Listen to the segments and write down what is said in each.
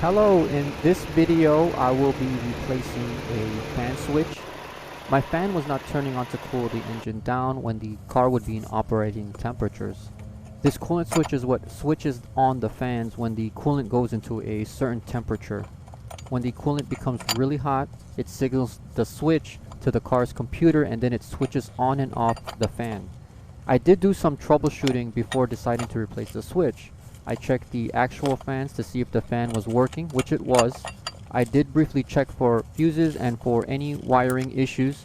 Hello, in this video I will be replacing a fan switch. My fan was not turning on to cool the engine down when the car would be in operating temperatures. This coolant switch is what switches on the fans when the coolant goes into a certain temperature. When the coolant becomes really hot, it signals the switch to the car's computer and then it switches on and off the fan. I did do some troubleshooting before deciding to replace the switch. I checked the actual fans to see if the fan was working, which it was. I did briefly check for fuses and for any wiring issues.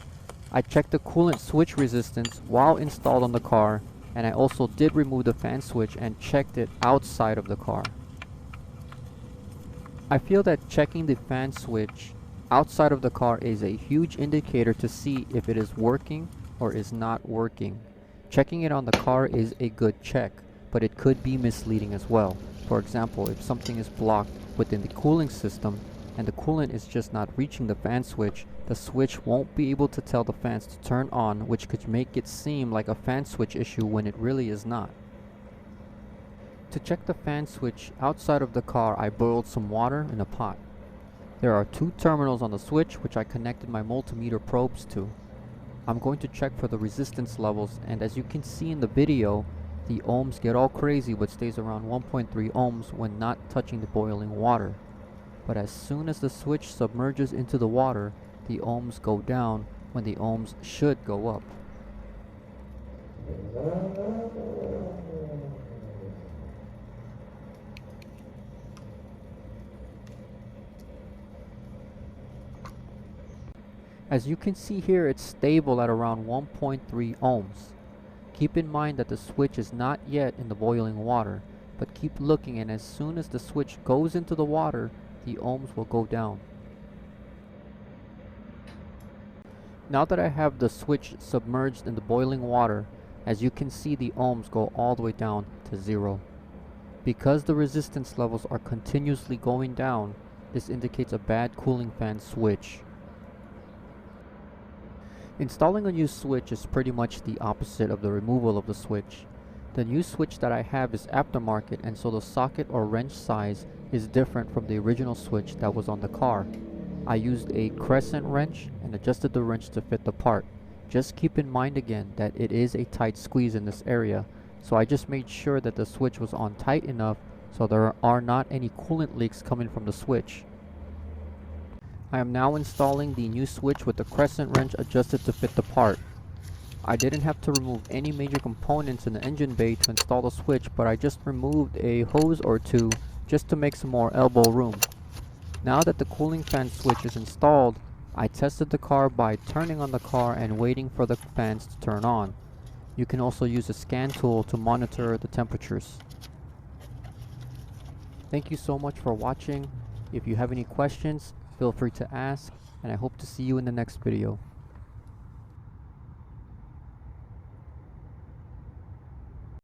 I checked the coolant switch resistance while installed on the car, and I also did remove the fan switch and checked it outside of the car. I feel that checking the fan switch outside of the car is a huge indicator to see if it is working or is not working. Checking it on the car is a good check, but it could be misleading as well. For example, if something is blocked within the cooling system and the coolant is just not reaching the fan switch, the switch won't be able to tell the fans to turn on, which could make it seem like a fan switch issue when it really is not. To check the fan switch outside of the car, I boiled some water in a pot. There are two terminals on the switch which I connected my multimeter probes to. I'm going to check for the resistance levels, and as you can see in the video, the ohms get all crazy but stays around 1.3 ohms when not touching the boiling water. But as soon as the switch submerges into the water, the ohms go down when the ohms should go up. As you can see here, it's stable at around 1.3 ohms. Keep in mind that the switch is not yet in the boiling water, but keep looking, and as soon as the switch goes into the water, the ohms will go down. Now that I have the switch submerged in the boiling water, as you can see, the ohms go all the way down to 0. Because the resistance levels are continuously going down, this indicates a bad cooling fan switch. Installing a new switch is pretty much the opposite of the removal of the switch. The new switch that I have is aftermarket, and so the socket or wrench size is different from the original switch that was on the car. I used a crescent wrench and adjusted the wrench to fit the part. Just keep in mind again that it is a tight squeeze in this area, so I just made sure that the switch was on tight enough so there are not any coolant leaks coming from the switch. I am now installing the new switch with the crescent wrench adjusted to fit the part. I didn't have to remove any major components in the engine bay to install the switch, but I just removed a hose or two just to make some more elbow room. Now that the cooling fan switch is installed, I tested the car by turning on the car and waiting for the fans to turn on. You can also use a scan tool to monitor the temperatures. Thank you so much for watching. If you have any questions, feel free to ask, and I hope to see you in the next video.